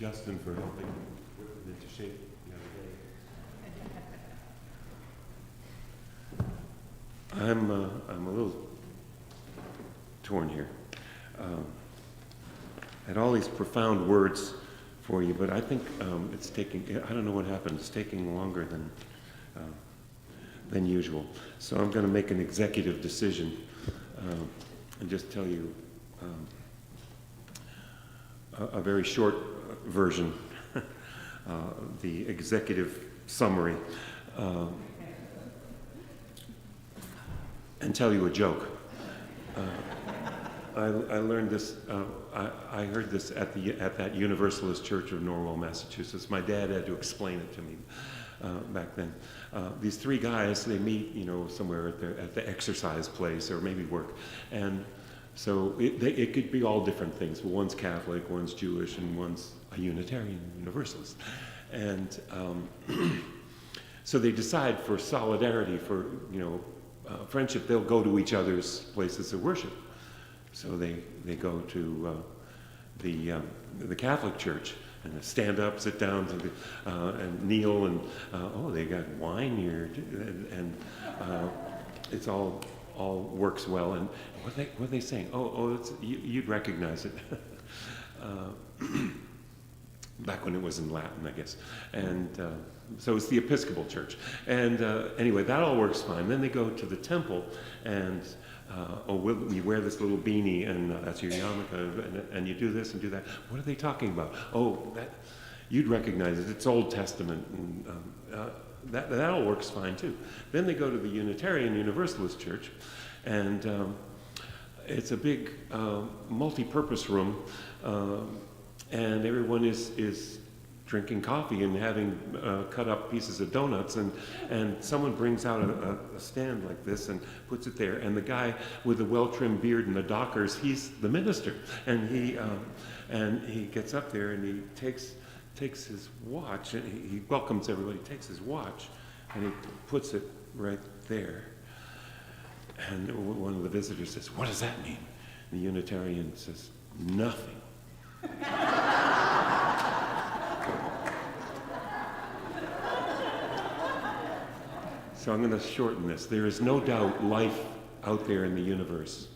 Speaker 1: Justin for helping whip it into shape the other day. I'm a little torn here. I had all these profound words for you, but I think it's taking, I don't know what happened, it's taking longer than usual. So I'm going to make an executive decision and just tell you a very short version, the executive summary, and tell you a joke. I learned this, I heard this at that Universalist Church of Norwell, Massachusetts. My dad had to explain it to me back then. These three guys, they meet, somewhere at the exercise place or maybe work. And so it could be all different things. Well, one's Catholic, one's Jewish, and one's a Unitarian Universalist. And so they decide for solidarity, for, friendship, they'll go to each other's places of worship. So they go to the Catholic Church and stand up, sit down, and kneel, and they got wine here, and it's all works well. And what are they saying? You'd recognize it. Back when it was in Latin, I guess. And so it's the Episcopal Church. And anyway, that all works fine. Then they go to the temple, and you wear this little beanie, and that's your yarmulke, and you do this and do that. What are they talking about? You'd recognize it. It's Old Testament, and that all works fine too. Then they go to the Unitarian Universalist Church, and it's a big multi-purpose room, and everyone is drinking coffee and having cut up pieces of donuts, and someone brings out a stand like this and puts it there, and the guy with the well-trimmed beard and the Dockers, he's the minister, and he gets up there and he takes his watch, and he welcomes everybody, takes his watch, and he puts it right there. And one of the visitors says, "What does that mean?" The Unitarian says, "Nothing." So I'm going to shorten this. There is no doubt life out there in the universe.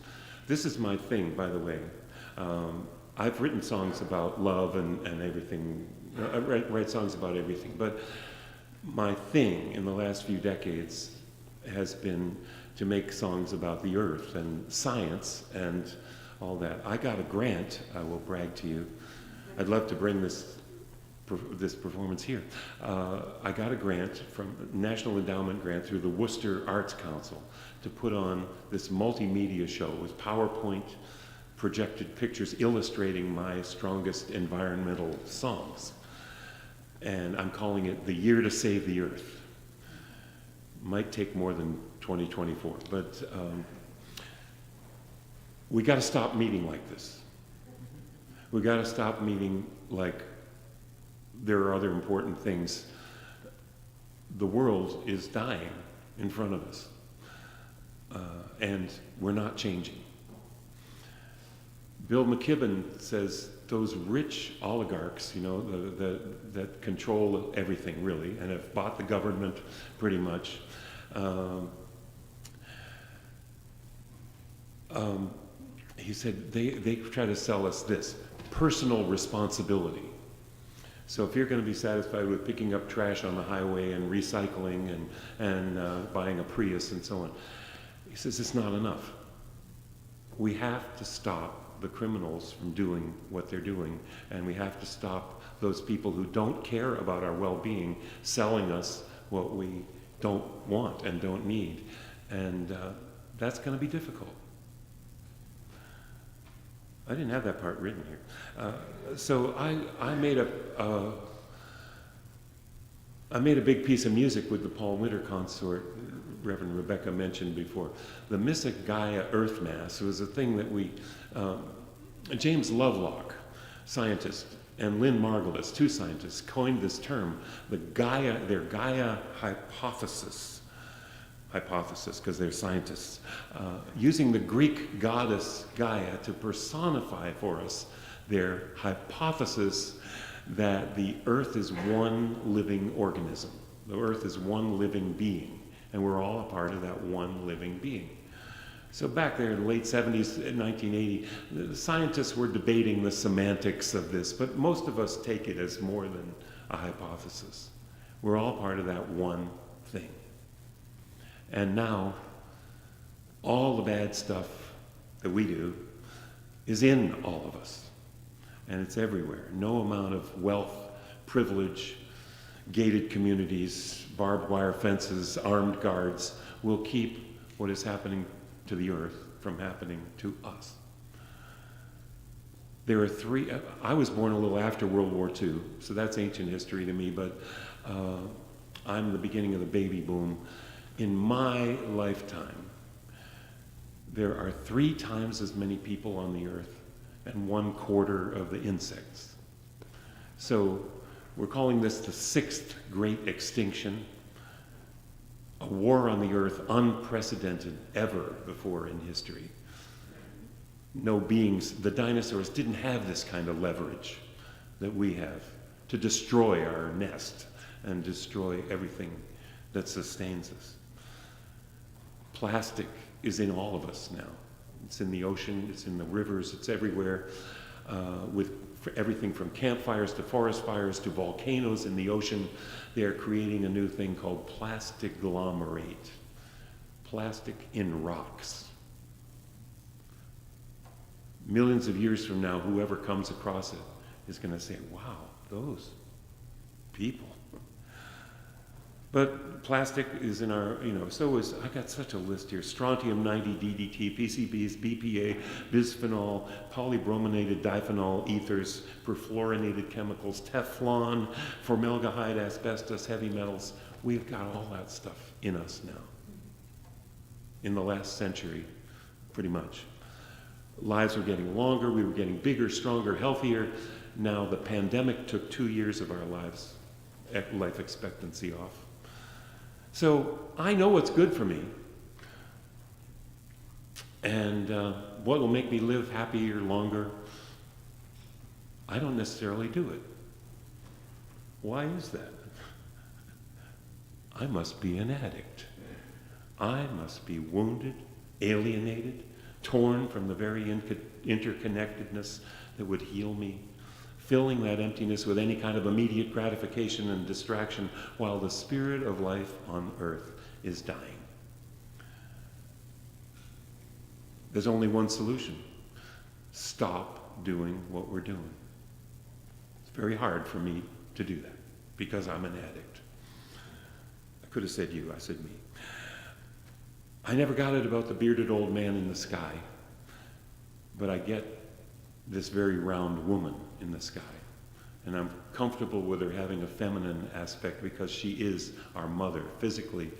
Speaker 1: This is my thing, by the way. I've written songs about love and everything. I write songs about everything. But my thing in the last few decades has been to make songs about the earth and science and all that. I got a grant, I will brag to you. I'd love to bring this performance here. I got a grant from National Endowment grant through the Worcester Arts Council to put on this multimedia show with PowerPoint projected pictures illustrating my strongest environmental songs. And I'm calling it The Year to Save the Earth. Might take more than 2024, but we got to stop meeting like this. We got to stop meeting like there are other important things. The world is dying in front of us, and we're not changing. Bill McKibben says those rich oligarchs, that control everything really, and have bought the government pretty much. He said they try to sell us this personal responsibility. So if you're going to be satisfied with picking up trash on the highway and recycling and buying a Prius and so on, he says it's not enough. We have to stop the criminals from doing what they're doing, and we have to stop those people who don't care about our well-being selling us what we don't want and don't need. And that's going to be difficult. I didn't have that part written here. So I made a big piece of music with the Paul Winter Consort, Reverend Rebecca mentioned before. The Mystic Gaia Earth Mass was a thing that James Lovelock, scientist, and Lynn Margulis, two scientists, coined this term, their Gaia hypothesis, because they're scientists, using the Greek goddess Gaia to personify for us their hypothesis that the earth is one living organism. The earth is one living being, and we're all a part of that one living being. So back there in the late 70s, 1980, the scientists were debating the semantics of this, but most of us take it as more than a hypothesis. We're all part of that one thing. And now, all the bad stuff that we do is in all of us. And it's everywhere. No amount of wealth, privilege, gated communities, barbed wire fences, armed guards will keep what is happening to the earth from happening to us. There are three, I was born a little after World War II, so that's ancient history to me, but I'm the beginning of the baby boom. In my lifetime, there are 3 times as many people on the earth and 1/4 of the insects. So we're calling this the 6th great extinction, a war on the earth unprecedented ever before in history. No beings, the dinosaurs didn't have this kind of leverage that we have to destroy our nest and destroy everything that sustains us. Plastic is in all of us now. It's in the ocean, it's in the rivers, it's everywhere, for everything from campfires to forest fires to volcanoes in the ocean. They are creating a new thing called plastic glomerate, plastic in rocks. Millions of years from now, whoever comes across it is going to say, wow, those people. But plastic is in our, so is, I got such a list here: strontium-90, DDT, PCBs, BPA, bisphenol, polybrominated diphenol ethers, perfluorinated chemicals, Teflon, formaldehyde, asbestos, heavy metals. We've got all that stuff in us now. In the last century, pretty much. Lives were getting longer, we were getting bigger, stronger, healthier. Now the pandemic took 2 years of our lives, life expectancy off. So I know what's good for me, and what will make me live happier, longer. I don't necessarily do it. Why is that? I must be an addict. I must be wounded, alienated, torn from the very interconnectedness that would heal me, filling that emptiness with any kind of immediate gratification and distraction while the spirit of life on earth is dying. There's only one solution: stop doing what we're doing. It's very hard for me to do that because I'm an addict. I could have said you, I said me. I never got it about the bearded old man in the sky, but I get this very round woman in the sky. And I'm comfortable with her having a feminine aspect because she is our mother. Physically,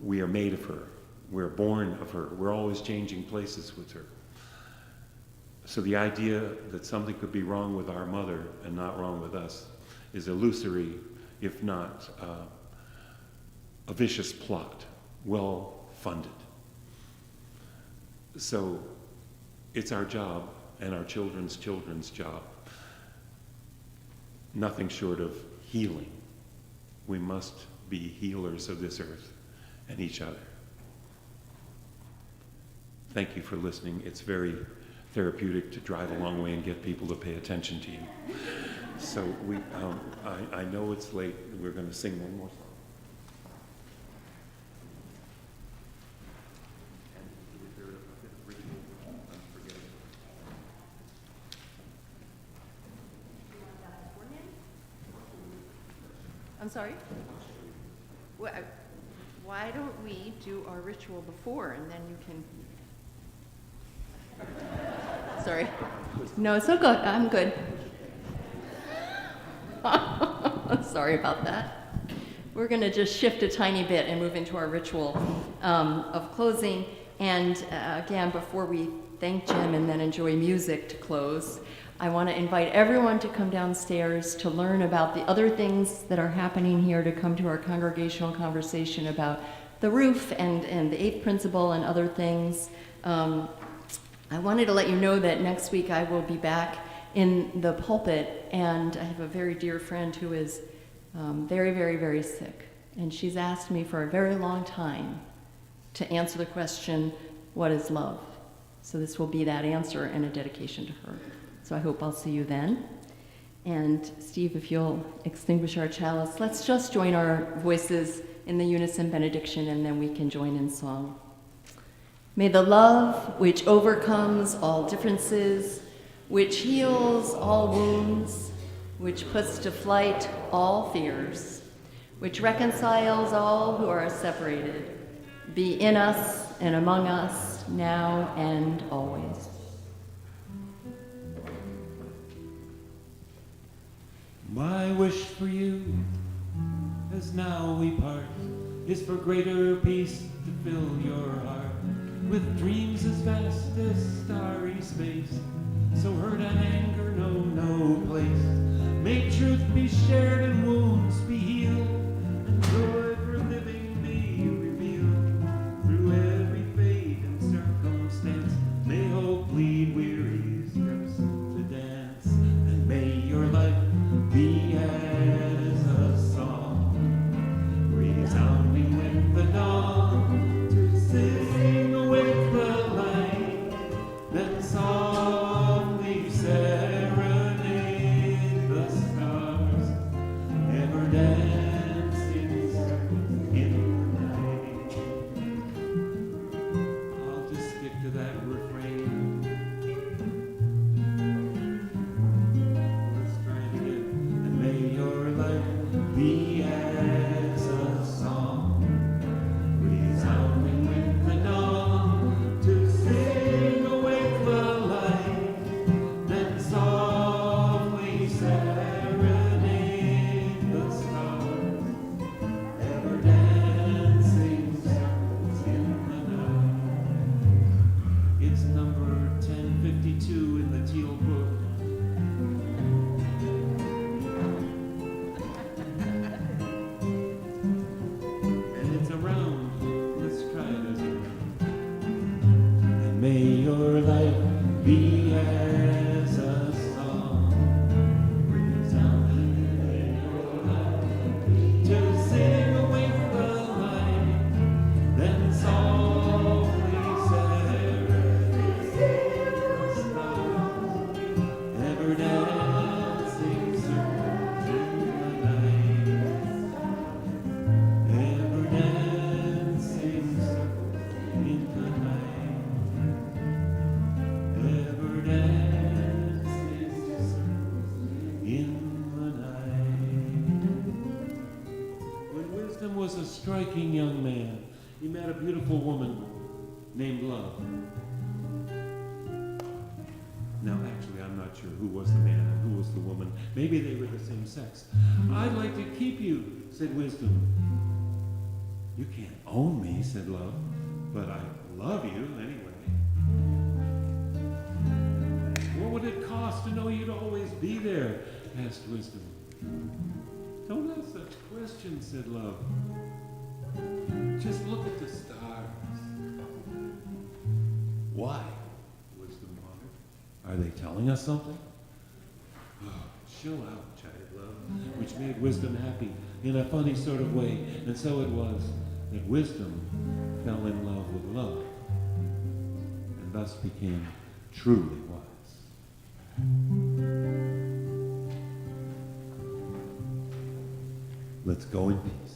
Speaker 1: we are made of her. We're born of her. We're always changing places with her. So the idea that something could be wrong with our mother and not wrong with us is illusory, if not a vicious plot, well funded. So it's our job and our children's children's job, nothing short of healing. We must be healers of this earth and each other. Thank you for listening. It's very therapeutic to drive a long way and get people to pay attention to you. So I know it's late. We're going to sing one more song.
Speaker 2: I'm sorry? Why don't we do our ritual before, and then you can... Sorry. No, it's so good. I'm good. Sorry about that. We're going to just shift a tiny bit and move into our ritual of closing. And again, before we thank Jim and then enjoy music to close, I want to invite everyone to come downstairs to learn about the other things that are happening here, to come to our congregational conversation about the roof and the 8th principle and other things. I wanted to let you know that next week I will be back in the pulpit, and I have a very dear friend who is very, very, very sick. And she's asked me for a very long time to answer the question, what is love? So this will be that answer and a dedication to her. So I hope I'll see you then. And Steve, if you'll extinguish our chalice, let's just join our voices in the unison benediction, and then we can join in song. May the love which overcomes all differences, which heals all wounds, which puts to flight all fears, which reconciles all who are separated, be in us and among us now and always.
Speaker 1: My wish for you, as now we part, is for greater peace to fill your heart with dreams as vast as starry space. So hurt and anger know no place. May truth be shared and wounds be healed, and joy for living be revealed. Through every fate and circumstance, may hope lead weary steps to dance, and may your life be as a song, resounding with the dawn, to sing awake the light, then softly serenade the stars, ever dancing in the night. I'll just stick to that refrain. Let's try it again. And may your life be as a song, resounding with the dawn, to sing awake the light, then softly serenade the stars, ever dancing circles in the night. It's number 1052 in the Teal Book. And it's around. Let's try it as a round. And may your life be as a song, resounding in your life, to sing awake the light, then softly serenade the stars, ever dancing circles in the night, ever dancing circles in the night, ever dancing circles in the night. When Wisdom was a striking young man, he met a beautiful woman named Love. Now, actually, I'm not sure who was the man and who was the woman. Maybe they were the same sex. I'd like to keep you, said Wisdom. You can't own me, said Love, but I love you anyway. What would it cost to know you'd always be there? Asked Wisdom. Don't ask such questions, said Love. Just look at the stars. Why? Wisdom wondered. Are they telling us something? Oh, chill out, chided Love, which made Wisdom happy in a funny sort of way. And so it was that Wisdom fell in love with Love, and thus became truly wise. Let's go in peace.